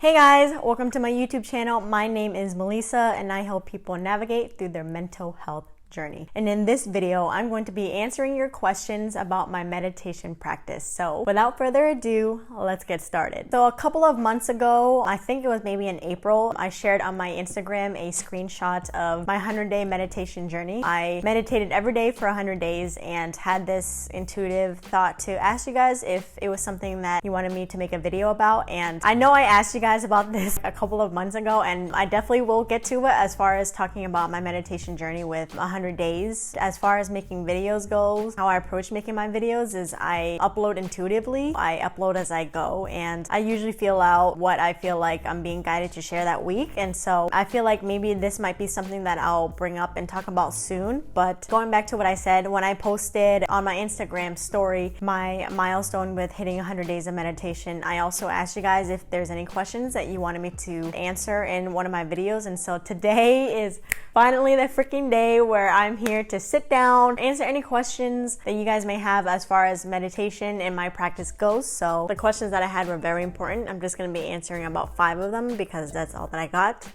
Hey guys, welcome to my YouTube channel. My name is Melissa and I help people navigate through their mental health journey. And in this video, I'm going to be answering your questions about my meditation practice. So without further ado, let's get started. So a couple of months ago, I think it was maybe in April, I shared on my Instagram a screenshot of my 100-day meditation journey. I meditated every day for 100 days and had this intuitive thought to ask you guys if it was something that you wanted me to make a video about. And I know I asked you guys about this a couple of months ago, and I definitely will get to it as far as talking about my meditation journey with 100 days. As far as making videos goes, how I approach making my videos is I upload intuitively. I upload as I go, and I usually feel out what I feel like I'm being guided to share that week. And so I feel like maybe this might be something that I'll bring up and talk about soon. But going back to what I said, when I posted on my Instagram story my milestone with hitting 100 days of meditation, I also asked you guys if there's any questions that you wanted me to answer in one of my videos. And so today is finally the freaking day where I'm here to sit down, answer any questions that you guys may have as far as meditation and my practice goes. So the questions that I had were very important. I'm just going to be answering about 5 of them because that's all that I got.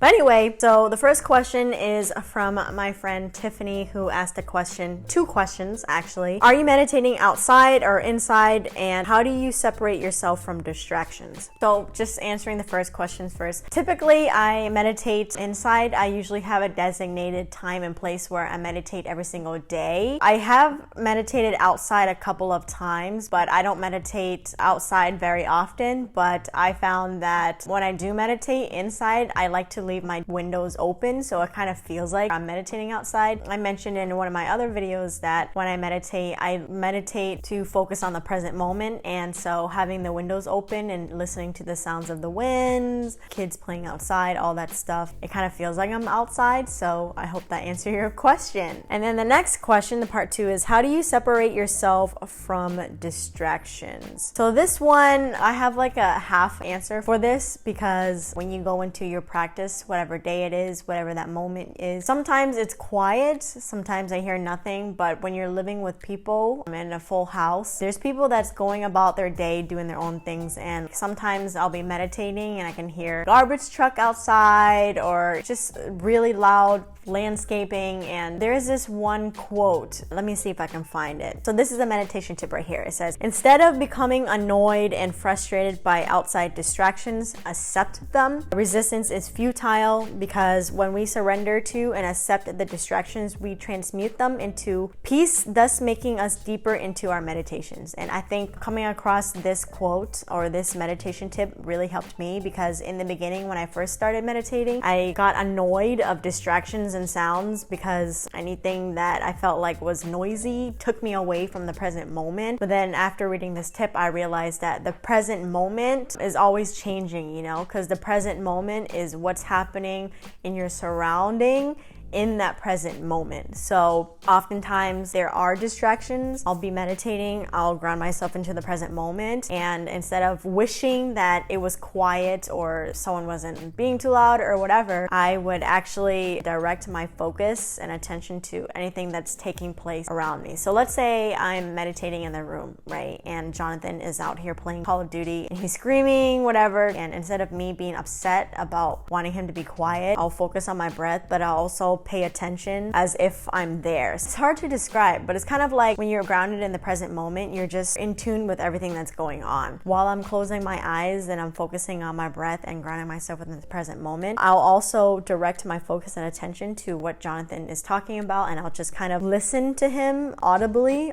But anyway, so the first question is from my friend Tiffany, who asked a question, 2 questions actually. Are you meditating outside or inside, and how do you separate yourself from distractions? So just answering the first questions first. Typically, I meditate inside. I usually have a designated time and place where I meditate every single day. I have meditated outside a couple of times, but I don't meditate outside very often. But I found that when I do meditate inside, I like to leave my windows open, so it kind of feels like I'm meditating outside. I mentioned in one of my other videos that when I meditate to focus on the present moment, and so having the windows open and listening to the sounds of the winds, kids playing outside, all that stuff, it kind of feels like I'm outside. So I hope that answered your question. And then the next question, the part 2, is how do you separate yourself from distractions? So this one, I have like a half answer for this, because when you go into your practice, whatever day it is, whatever that moment is, sometimes it's quiet, sometimes I hear nothing. But when you're living with people in a full house, there's people that's going about their day doing their own things, and sometimes I'll be meditating and I can hear garbage truck outside or just really loud landscaping. And there is this one quote, let me see if I can find it. So this is a meditation tip right here. It says, instead of becoming annoyed and frustrated by outside distractions, accept them. Resistance is futile, because when we surrender to and accept the distractions, we transmute them into peace, thus making us deeper into our meditations. And I think coming across this quote or this meditation tip really helped me, because in the beginning when I first started meditating, I got annoyed of distractions and sounds, because anything that I felt like was noisy took me away from the present moment. But then after reading this tip, I realized that the present moment is always changing, because the present moment is what's happening in your surrounding in that present moment. So oftentimes there are distractions. I'll be meditating, I'll ground myself into the present moment, and instead of wishing that it was quiet or someone wasn't being too loud or whatever, I would actually direct my focus and attention to anything that's taking place around me. So let's say I'm meditating in the room, right? And Jonathan is out here playing Call of Duty and he's screaming, whatever. And instead of me being upset about wanting him to be quiet, I'll focus on my breath, but I'll also pay attention as if I'm there. It's hard to describe, but it's kind of like when you're grounded in the present moment, you're just in tune with everything that's going on. While I'm closing my eyes and I'm focusing on my breath and grounding myself in the present moment, I'll also direct my focus and attention to what Jonathan is talking about, and I'll just kind of listen to him audibly.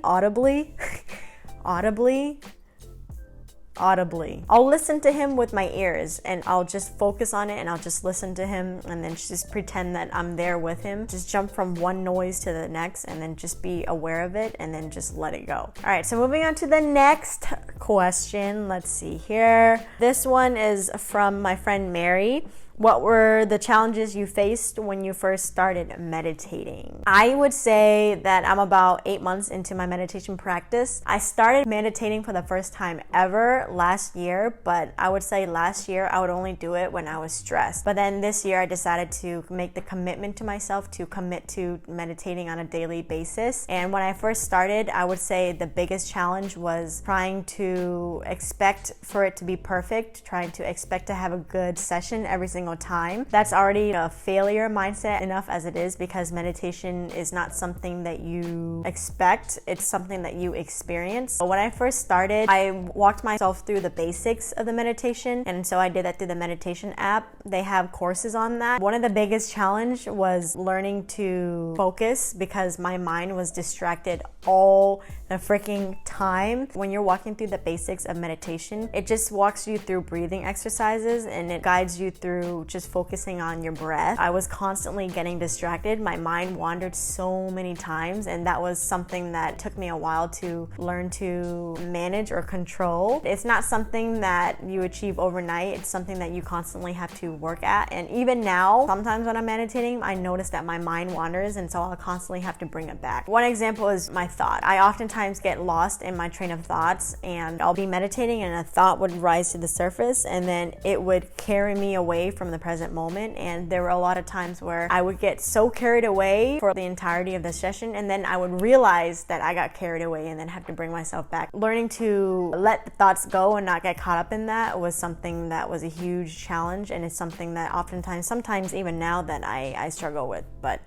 I'll listen to him with my ears, and I'll just focus on it, and I'll just listen to him, and then just pretend that I'm there with him. Just jump from one noise to the next, and then just be aware of it, and then just let it go. All right, so moving on to the next question. Let's see here. This one is from my friend Mary. What were the challenges you faced when you first started meditating? I would say that I'm about 8 months into my meditation practice. I started meditating for the first time ever last year, but I would say last year I would only do it when I was stressed. But then this year I decided to make the commitment to myself to commit to meditating on a daily basis. And when I first started, I would say the biggest challenge was trying to expect for it to be perfect, trying to expect to have a good session every single time. That's already a failure mindset enough as it is, because meditation is not something that you expect, it's something that you experience. But when I first started, I walked myself through the basics of the meditation, and so I did that through the meditation app. They have courses on that. One of the biggest challenge was learning to focus, because my mind was distracted all the freaking time. When you're walking through the basics of meditation, it just walks you through breathing exercises and it guides you through just focusing on your breath. I was constantly getting distracted. My mind wandered so many times, and that was something that took me a while to learn to manage or control. It's not something that you achieve overnight. It's something that you constantly have to work at. And even now, sometimes when I'm meditating, I notice that my mind wanders, and so I'll constantly have to bring it back. One example is my thought. I oftentimes get lost in my train of thoughts, and I'll be meditating and a thought would rise to the surface, and then it would carry me away from the present moment. And there were a lot of times where I would get so carried away for the entirety of the session, and then I would realize that I got carried away and then have to bring myself back. Learning to let the thoughts go and not get caught up in that was something that was a huge challenge, and it's something that oftentimes, sometimes even now, that I struggle with. But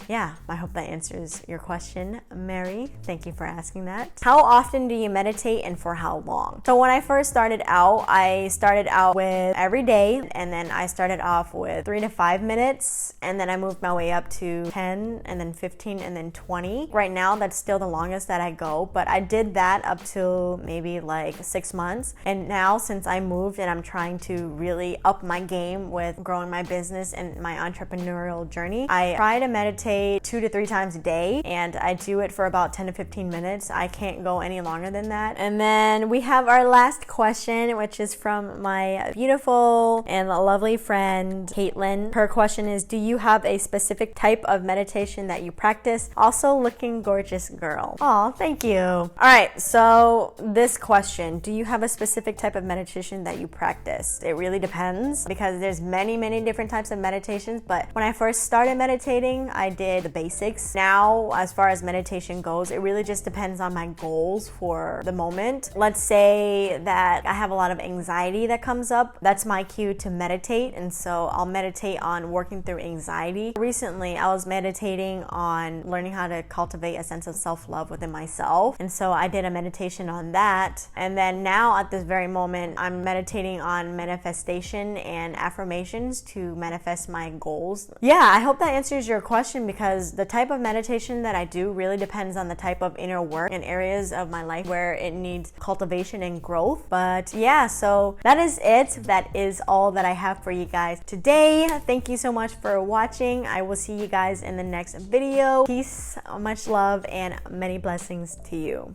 yeah, I hope that answers your question, Mary. Thank you for asking that. How often do you meditate and for how long? So when I first started out, I started out with every day, and then I started off with 3 to 5 minutes, and then I moved my way up to 10, and then 15, and then 20. Right now, that's still the longest that I go, but I did that up to maybe like 6 months. And now, since I moved and I'm trying to really up my game with growing my business and my entrepreneurial journey, I try to meditate 2 to 3 times a day, and I do it for about 10 to 15 minutes. I can't go any longer than that. And then we have our last question, which is from my beautiful and lovely friend, Caitlin. Her question is, do you have a specific type of meditation that you practice? Also looking gorgeous, girl. Oh, thank you. All right, so this question, do you have a specific type of meditation that you practice? It really depends, because there's many different types of meditations. But when I first started meditating, I did the basics. Now, as far as meditation goes, it really just depends on my goals for the moment. Let's say that I have a lot of anxiety that comes up. That's my cue to meditate, and so I'll meditate on working through anxiety. Recently, I was meditating on learning how to cultivate a sense of self-love within myself, and so I did a meditation on that. And then now, at this very moment, I'm meditating on manifestation and affirmations to manifest my goals. Yeah, I hope that answers your question, because the type of meditation that I do really depends on the type of inner work and areas of my life where it needs cultivation and growth. But yeah, so that is it. That is all that I have for you guys today. Thank you so much for watching. I will see you guys in the next video. Peace, much love, and many blessings to you.